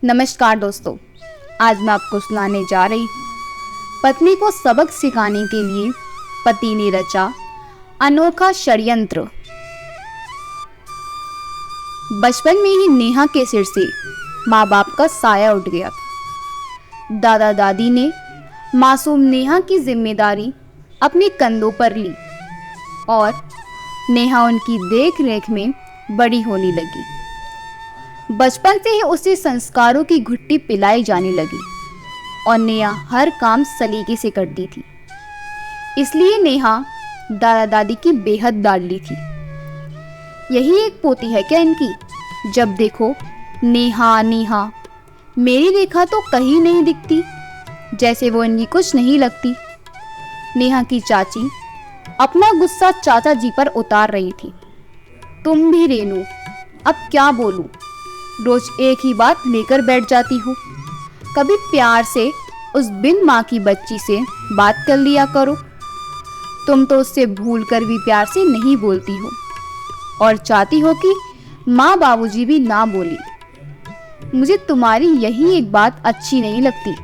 नमस्कार दोस्तों, आज मैं आपको सुनाने जा रही हूँ पत्नी को सबक सिखाने के लिए पति ने रचा अनोखा षड्यंत्र। बचपन में ही नेहा के सिर से माँ बाप का साया उठ गया था। दादा दादी ने मासूम नेहा की जिम्मेदारी अपने कंधों पर ली और नेहा उनकी देख रेख में बड़ी होने लगी। बचपन से ही उसे संस्कारों की घुट्टी पिलाई जाने लगी और नेहा हर काम सलीके से करती थी। इसलिए नेहा दादा दादी की बेहद लाडली थी। यही एक पोती है क्या इनकी? जब देखो नेहा नेहा, मेरी रेखा तो कहीं नहीं दिखती, जैसे वो इनकी कुछ नहीं लगती। नेहा की चाची अपना गुस्सा चाचा जी पर उतार रही थी। तुम भी रेनू, अब क्या बोलूं, रोज एक ही बात लेकर बैठ जाती हो। कभी प्यार से उस बिन माँ की बच्ची से बात कर लिया करो। तुम तो उससे भूल कर भी प्यार से नहीं बोलती हो और चाहती हो कि माँ बाबूजी भी ना बोली। मुझे तुम्हारी यही एक बात अच्छी नहीं लगती,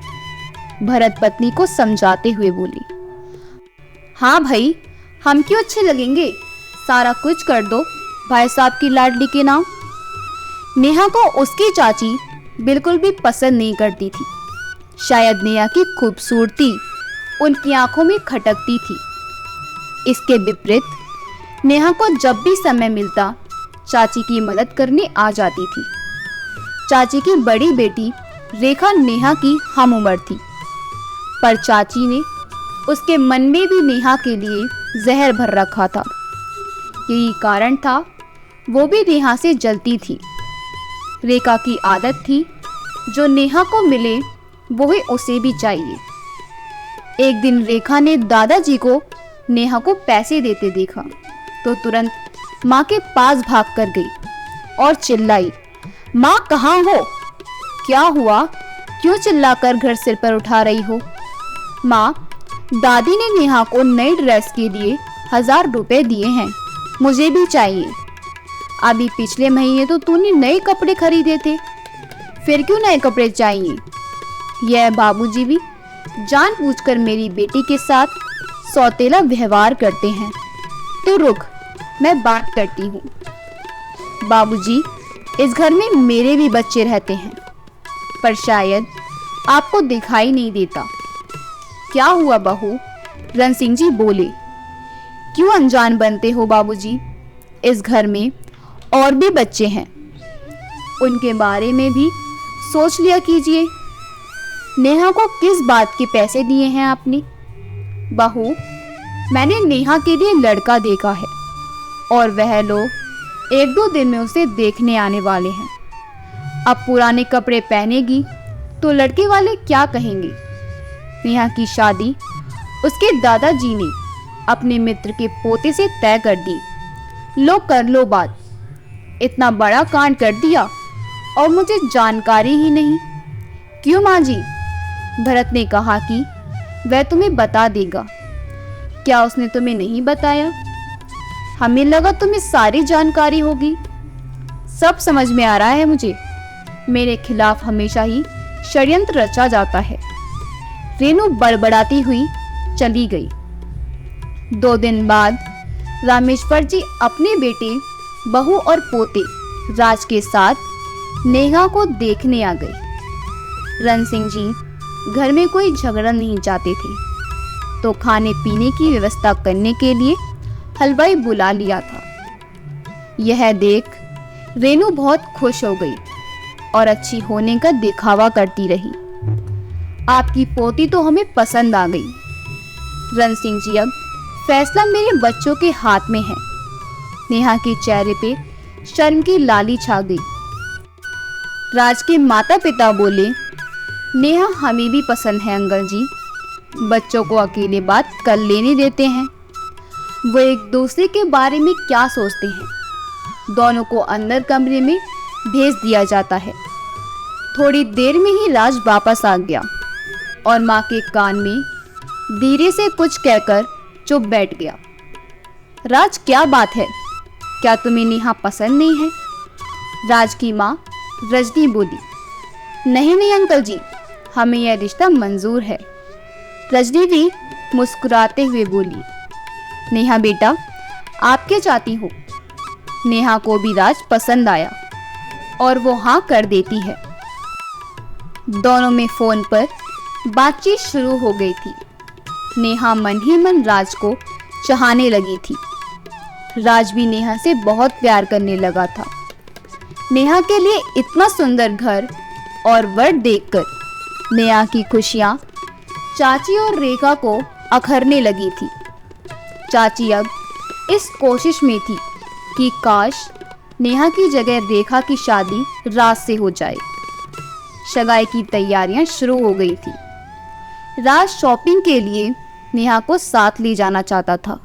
भरत पत्नी को समझाते हुए बोली। हाँ भाई, हम क्यों अच्छे लगेंगे, सारा कुछ कर दो भाई साहब की लाडली के नाम। नेहा को उसकी चाची बिल्कुल भी पसंद नहीं करती थी। शायद नेहा की खूबसूरती उनकी आंखों में खटकती थी। इसके विपरीत नेहा को जब भी समय मिलता चाची की मदद करने आ जाती थी। चाची की बड़ी बेटी रेखा नेहा की हम उम्र थी, पर चाची ने उसके मन में भी नेहा के लिए जहर भर रखा था। यही कारण था वो भी नेहा से जलती थी। रेखा की आदत थी जो नेहा को मिले वो ही उसे भी चाहिए। एक दिन रेखा ने दादाजी को नेहा को पैसे देते देखा तो तुरंत माँ के पास भाग कर गई और चिल्लाई, माँ कहाँ हो? क्या हुआ, क्यों चिल्लाकर घर सिर पर उठा रही हो? माँ, दादी ने नेहा को नई ड्रेस के लिए 1000 रुपए दिए हैं, मुझे भी चाहिए। अभी पिछले महीने तो तूने नए कपड़े खरीदे थे, फिर क्यों नए कपड़े चाहिए? यह बाबूजी भी जानबूझकर मेरी बेटी के साथ सौतेला व्यवहार करते हैं। तो रुक, मैं बात करती हूँ। बाबूजी, इस घर में मेरे भी बच्चे रहते हैं, पर शायद आपको दिखाई नहीं देता। क्या हुआ बहू? रण सिंह जी बोले। क्यों अनजान बनते हो बाबूजी? इस घर में और भी बच्चे हैं, उनके बारे में भी सोच लिया कीजिए। नेहा को किस बात के पैसे दिए हैं आपने? बहू, मैंने नेहा के लिए लड़का देखा है और वह लोग 1-2 दिन में उसे देखने आने वाले हैं। अब पुराने कपड़े पहनेगी तो लड़के वाले क्या कहेंगे? नेहा की शादी उसके दादाजी ने अपने मित्र के पोते से तय कर दी। लो कर लो बात, इतना बड़ा कांड कर दिया और मुझे जानकारी ही नहीं। क्यों माँ जी? भरत ने कहा कि वह तुम्हें बता देगा। क्या उसने तुम्हें नहीं बताया? हमें लगा तुम्हें सारी जानकारी होगी। सब समझ में आ रहा है मुझे। मेरे खिलाफ हमेशा ही षड्यंत्र रचा जाता है। रेनू बड़बड़ाती हुई चली गई। 2 दिन बाद रामेश्वर जी अपने बेटे, बहू और पोते राज के साथ नेहा को देखने आ गए। रण सिंह जी घर में कोई झगड़ा नहीं चाहते थे, तो खाने पीने की व्यवस्था करने के लिए हलवाई बुला लिया था। यह देख रेनू बहुत खुश हो गई और अच्छी होने का दिखावा करती रही। आपकी पोती तो हमें पसंद आ गई रण सिंह जी, अब फैसला मेरे बच्चों के हाथ में है। नेहा के चेहरे पे शर्म की लाली छा गई। राज के माता पिता बोले, नेहा हमें भी पसंद है अंकल जी, बच्चों को अकेले बात कर लेने देते हैं। वो एक दूसरे के बारे में क्या सोचते हैं। दोनों को अंदर कमरे में भेज दिया जाता है। थोड़ी देर में ही राज वापस आ गया और माँ के कान में धीरे से कुछ कहकर चुप बैठ गया। राज, क्या बात है? क्या तुम्हें नेहा पसंद नहीं है? राज की माँ रजनी बोली। नहीं नहीं अंकल जी, हमें यह रिश्ता मंजूर है। रजनी भी मुस्कुराते हुए बोली। नेहा बेटा, आप क्या चाहती हो? नेहा को भी राज पसंद आया और वो हाँ कर देती है। दोनों में फोन पर बातचीत शुरू हो गई थी। नेहा मन ही मन राज को चाहने लगी थी। राज भी नेहा से बहुत प्यार करने लगा था। नेहा के लिए इतना सुंदर घर और वर देखकर नेहा की खुशियाँ चाची और रेखा को अखरने लगी थी। चाची अब इस कोशिश में थी कि काश नेहा की जगह रेखा की शादी राज से हो जाए। सगाई की तैयारियां शुरू हो गई थी। राज शॉपिंग के लिए नेहा को साथ ले जाना चाहता था,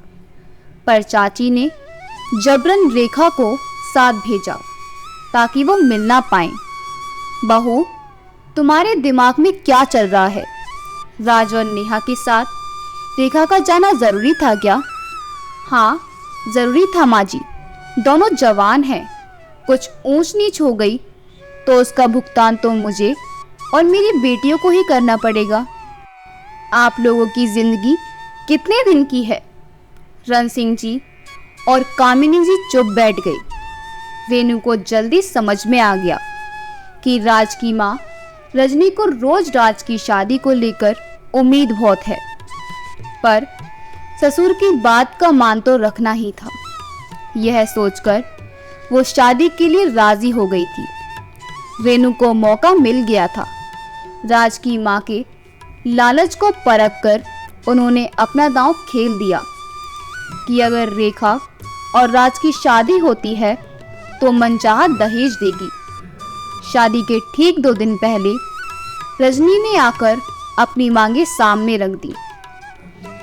पर चाची ने जबरन रेखा को साथ भेजा ताकि वो मिल ना पाए। बहू, तुम्हारे दिमाग में क्या चल रहा है? राज और नेहा के साथ रेखा का जाना जरूरी था क्या? हाँ, जरूरी था माँ जी। दोनों जवान हैं। कुछ ऊंच नीच हो गई तो उसका भुगतान तो मुझे और मेरी बेटियों को ही करना पड़ेगा। आप लोगों की जिंदगी कितने दिन की है? रण सिंह जी और कामिनी जी चुप बैठ गई। रेनू को जल्दी समझ में आ गया कि राज की माँ रजनी को रोज राज की शादी को लेकर उम्मीद बहुत है, पर ससुर की बात का मान तो रखना ही था। यह सोचकर वो शादी के लिए राजी हो गई थी। रेनू को मौका मिल गया था। राज की माँ के लालच को परख कर उन्होंने अपना दांव खेल दिया कि अगर रेखा और राज की शादी होती है तो मनचाहा दहेज देगी। शादी के ठीक 2 दिन पहले रजनी ने आकर अपनी मांगे सामने रख दी।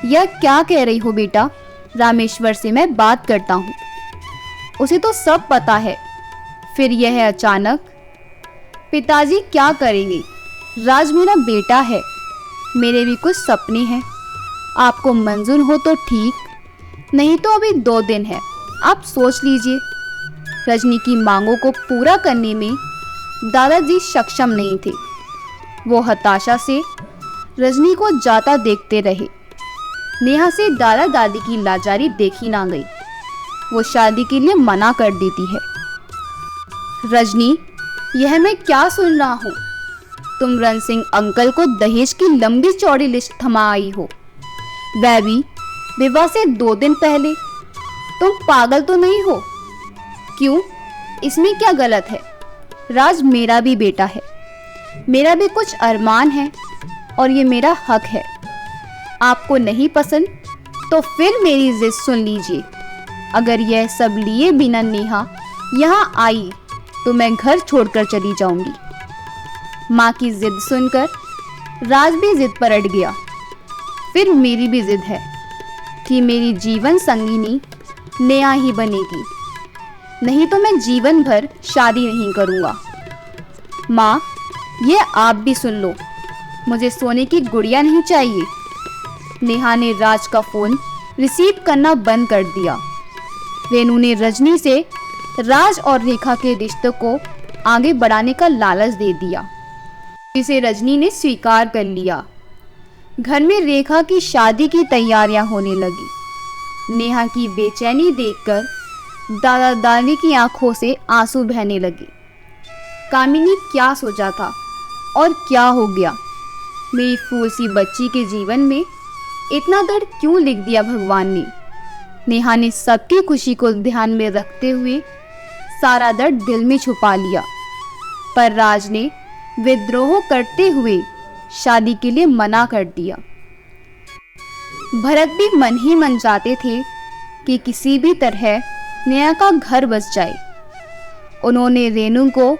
यह क्या कह रही हो बेटा? रामेश्वर से मैं बात करता हूँ, उसे तो सब पता है। फिर यह अचानक? पिताजी क्या करेंगे? राज मेरा बेटा है, मेरे भी कुछ सपने हैं। आपको मंजूर हो तो ठीक, नहीं तो अभी 2 दिन है, आप सोच लीजिए। रजनी की मांगों को पूरा करने में दादाजी सक्षम नहीं थे। वो हताशा से रजनी को जाता देखते रहे। नेहा से दादा दादी की लाचारी देखी ना गई। वो शादी के लिए मना कर देती है। रजनी, यह मैं क्या सुन रहा हूँ? तुम रण सिंह अंकल को दहेज की लंबी चौड़ी लिस्ट थमा आई हो, वह भी विवाह से 2 दिन पहले। तुम पागल तो नहीं हो? क्यों, इसमें क्या गलत है? राज मेरा भी बेटा है, मेरा भी कुछ अरमान है और ये मेरा हक है। आपको नहीं पसंद तो फिर मेरी जिद सुन लीजिए। अगर यह सब लिए बिना नेहा यहाँ आई तो मैं घर छोड़कर चली जाऊंगी। माँ की जिद सुनकर राज भी जिद पर अड़ गया। फिर मेरी भी जिद है कि मेरी जीवन संगिनी नेहा ही बनेगी, नहीं तो मैं जीवन भर शादी नहीं करूँगा। माँ, ये आप भी सुन लो, मुझे सोने की गुड़िया नहीं चाहिए। नेहा ने राज का फ़ोन रिसीव करना बंद कर दिया। रेनू ने रजनी से राज और रेखा के रिश्ते को आगे बढ़ाने का लालच दे दिया, जिसे रजनी ने स्वीकार कर लिया। घर में रेखा की शादी की तैयारियां होने लगी। नेहा की बेचैनी देखकर दादा दादी की आंखों से आंसू बहने लगे। कामिनी क्या सोचा था और क्या हो गया? मेरी फूल सी बच्ची के जीवन में इतना दर्द क्यों लिख दिया भगवान ने? नेहा ने सबकी खुशी को ध्यान में रखते हुए सारा दर्द दिल में छुपा लिया, पर राज ने विद्रोह करते हुए शादी के लिए मना कर दिया। भरत भी मन ही मन चाहते थे कि किसी भी तरह नेहा का घर बस जाए। उन्होंने रेनू को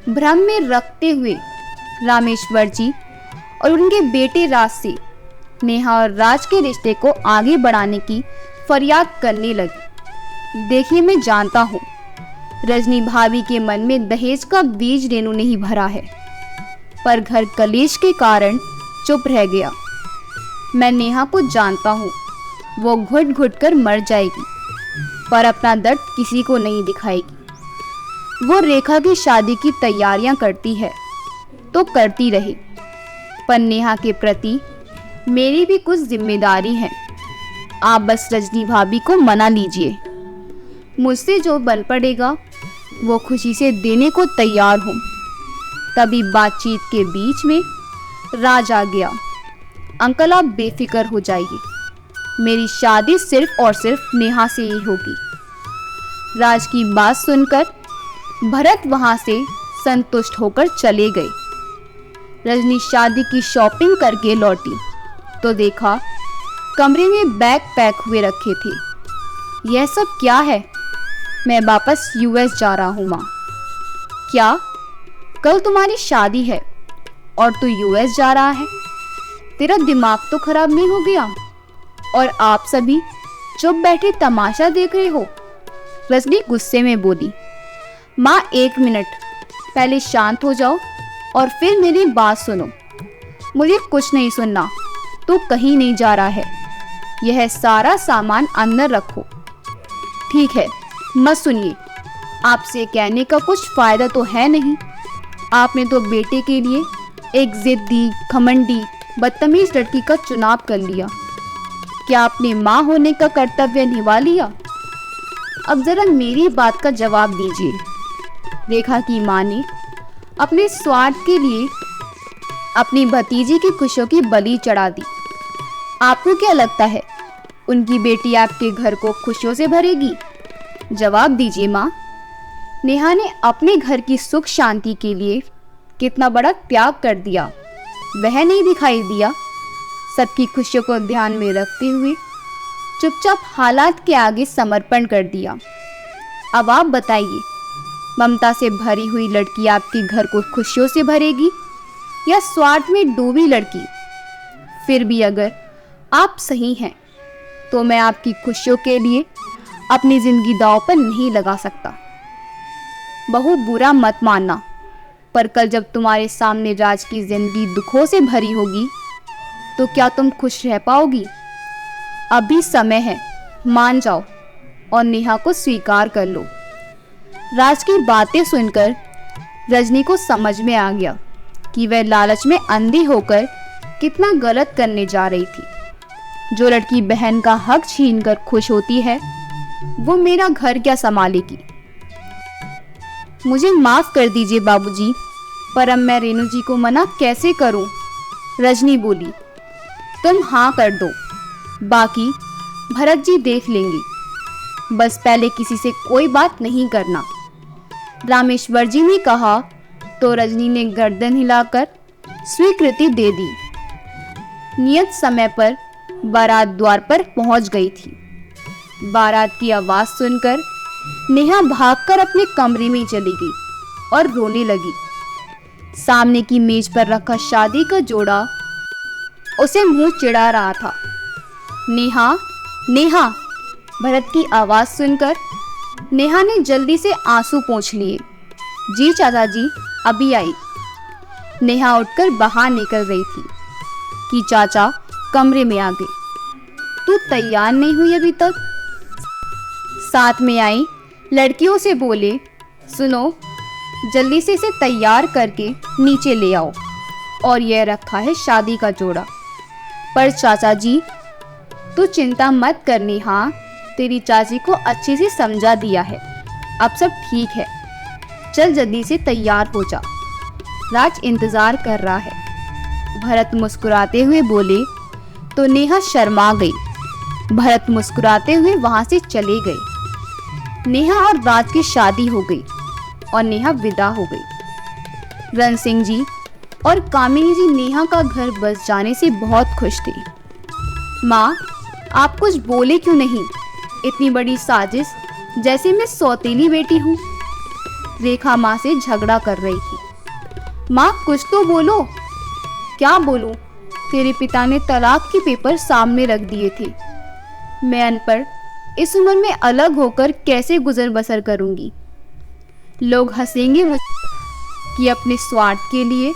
भ्रम में रखते हुए रामेश्वर जी और उनके बेटे राज से नेहा और राज के रिश्ते को आगे बढ़ाने की फरियाद करने लगी। देखिए, मैं जानता हूँ रजनी भाभी के मन में दहेज का बीज रेनू ने ही भरा है, पर घर कलेश के कारण चुप रह गया। मैं नेहा को जानता हूँ, वो घुट घुट कर मर जाएगी, पर अपना दर्द किसी को नहीं दिखाएगी। वो रेखा की शादी की तैयारियां करती है, तो करती रहे, पर नेहा के प्रति मेरी भी कुछ जिम्मेदारी है। आप बस रजनी भाभी को मना लीजिए। मुझसे जो बन पड़ेगा वो खुशी से देने को तैयार हूँ। तभी बातचीत के बीच में राज आ गया। अंकल, आप बेफिक्र हो जाइए, मेरी शादी सिर्फ और सिर्फ नेहा से ही होगी। राज की बात सुनकर भरत वहां से संतुष्ट होकर चले गए। रजनी शादी की शॉपिंग करके लौटी तो देखा कमरे में बैग पैक हुए रखे थे। यह सब क्या है? मैं वापस यूएस जा रहा हूँ माँ। क्या? कल तुम्हारी शादी है और तू यूएस जा रहा है? तेरा दिमाग तो खराब नहीं हो गया? और आप सभी चुप बैठे तमाशा देख रहे हो? रजनी गुस्से में बोली। माँ, 1 मिनट, पहले शांत हो जाओ और फिर मेरी बात सुनो। मुझे कुछ नहीं सुनना। तू कहीं नहीं जा रहा है। यह सारा सामान अंदर रखो। ठीक है, मत सुनिए। आपसे कहने का कुछ फायदा तो है नहीं। आपने तो बेटे के लिए एक जिद्दी, घमंडी, बदतमीज लड़की का चुनाव कर लिया। क्या आपने माँ होने का कर्तव्य निभा लिया? अब जरा मेरी बात का जवाब दीजिए। रेखा की माँ ने अपने स्वार्थ के लिए अपनी भतीजी की खुशियों की बलि चढ़ा दी। आपको क्या लगता है उनकी बेटी आपके घर को खुशियों से भरेगी? जवाब दीजिए माँ। नेहा ने अपने घर की सुख शांति के लिए कितना बड़ा त्याग कर दिया, वह नहीं दिखाई दिया। सबकी खुशियों को ध्यान में रखते हुए चुपचाप हालात के आगे समर्पण कर दिया। अब आप बताइए, ममता से भरी हुई लड़की आपके घर को खुशियों से भरेगी या स्वार्थ में डूबी लड़की? फिर भी अगर आप सही हैं तो मैं आपकी खुशियों के लिए अपनी जिंदगी दांव पर नहीं लगा सकता। बहू, बुरा मत मानना, पर कल जब तुम्हारे सामने राज की जिंदगी दुखों से भरी होगी तो क्या तुम खुश रह पाओगी? अभी समय है, मान जाओ और नेहा को स्वीकार कर लो। राज की बातें सुनकर रजनी को समझ में आ गया कि वह लालच में अंधी होकर कितना गलत करने जा रही थी। जो लड़की बहन का हक छीनकर खुश होती है वो मेरा घर क्या संभालेगी? मुझे माफ कर दीजिए बाबूजी, पर अब मैं रेणु जी को मना कैसे करूं? रजनी बोली। तुम हाँ कर दो, बाकी भरत जी देख लेंगे। बस पहले किसी से कोई बात नहीं करना। रामेश्वर जी ने कहा तो रजनी ने गर्दन हिलाकर स्वीकृति दे दी। नियत समय पर बारात द्वार पर पहुंच गई थी। बारात की आवाज सुनकर नेहा भागकर अपने कमरे में चली गई और रोने लगी। सामने की मेज पर रखा शादी का जोड़ा उसे मुंह चिढ़ा रहा था। नेहा, नेहा! भरत की आवाज सुनकर नेहा ने जल्दी से आंसू पोंछ लिए। जी चाचा जी, अभी आई। नेहा उठकर बाहर निकल रही थी कि चाचा कमरे में आ गए। तू तैयार नहीं हुई अभी तक? साथ में आई लड़कियों से बोले, सुनो, जल्दी से इसे तैयार करके नीचे ले आओ। और यह रखा है शादी का जोड़ा। पर चाचा जी, तू चिंता मत करनी। हाँ, तेरी चाची को अच्छे से समझा दिया है, अब सब ठीक है। चल जल्दी से तैयार हो जा, राज इंतजार कर रहा है। भरत मुस्कुराते हुए बोले तो नेहा शर्मा गई। भरत मुस्कुराते हुए वहां से चले गए। नेहा और राज की शादी हो गई और नेहा विदा हो गई। रण सिंह जी और कामिनी जी नेहा का घर बस जाने से बहुत खुश थे। माँ, आप कुछ बोले क्यों नहीं? इतनी बड़ी साजिश, जैसे मैं सौतेली बेटी हूँ। रेखा माँ से झगड़ा कर रही थी। माँ, कुछ तो बोलो। क्या बोलूं? तेरे पिता ने तलाक के पेपर सामने रख दिए थे। मैं अनपढ़ इस उम्र में अलग होकर कैसे गुजर बसर करूंगी? लोग हंसेंगे मुझ कि अपने स्वार्थ के लिए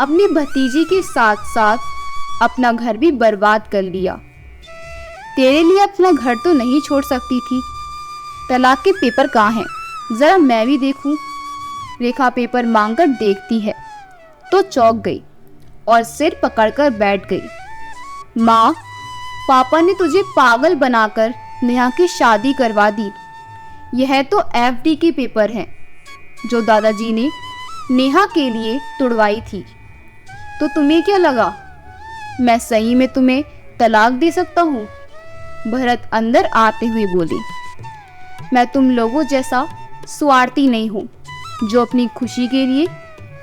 अपनी भतीजी के साथ साथ अपना घर भी बर्बाद कर लिया। तेरे लिए अपना घर तो नहीं छोड़ सकती थी। तलाक के पेपर कहाँ हैं? जरा मैं भी देखूं। रेखा पेपर मांगकर देखती है। तो चौंक गई और सिर पकड़कर बैठ गई। माँ, पापा ने तुझे पागल बनाकर नेहा की शादी करवा दी। यह तो एफडी के पेपर हैं जो दादाजी ने नेहा के लिए तुड़वाई थी। तो तुम्हें क्या लगा मैं सही में तुम्हें तलाक दे सकता हूँ? भरत अंदर आते हुए बोली, मैं तुम लोगों जैसा स्वार्थी नहीं हूँ जो अपनी खुशी के लिए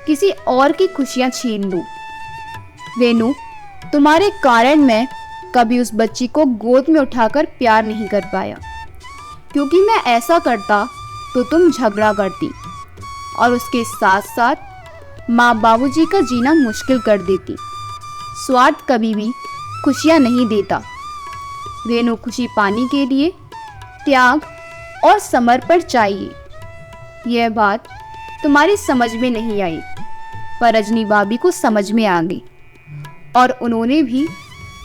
किसी और की खुशियाँ छीन लूँ। रेनू, तुम्हारे कारण मैं कभी उस बच्ची को गोद में उठाकर प्यार नहीं कर पाया, क्योंकि मैं ऐसा करता तो तुम झगड़ा करती और उसके साथ साथ माँ बाबूजी का जीना मुश्किल कर देती। स्वार्थ कभी भी खुशियाँ नहीं देता। रेनू, खुशी पाने के लिए त्याग और समर्पण चाहिए। यह बात तुम्हारी समझ में नहीं आई, पर रजनी भाभी को समझ में आ गई और उन्होंने भी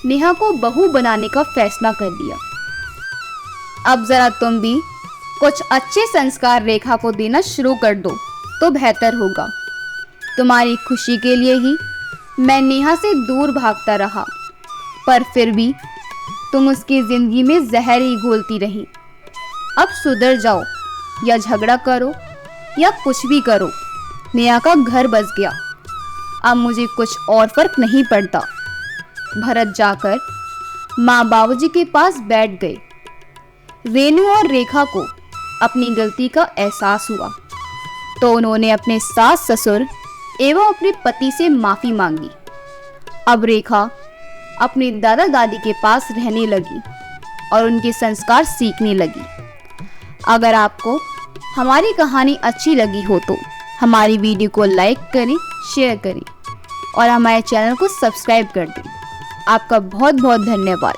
नेहा को बहू बनाने का फैसला कर लिया। अब जरा तुम भी कुछ अच्छे संस्कार रेखा को देना शुरू कर दो तो बेहतर होगा। तुम्हारी खुशी के लिए ही मैं नेहा से दूर भागता रहा, पर फिर भी तुम उसकी जिंदगी में जहर ही घोलती रही। अब सुधर जाओ, या झगड़ा करो या कुछ भी करो। नेहा का घर बस गया, अब मुझे कुछ और फर्क नहीं पड़ता। भरत जाकर माँ बाबूजी के पास बैठ गए। रेनू और रेखा को अपनी गलती का एहसास हुआ तो उन्होंने अपने सास ससुर एवं अपने पति से माफ़ी मांगी। अब रेखा अपने दादा दादी के पास रहने लगी और उनके संस्कार सीखने लगी। अगर आपको हमारी कहानी अच्छी लगी हो तो हमारी वीडियो को लाइक करें, शेयर करें और हमारे चैनल को सब्सक्राइब कर दें। आपका बहुत बहुत धन्यवाद।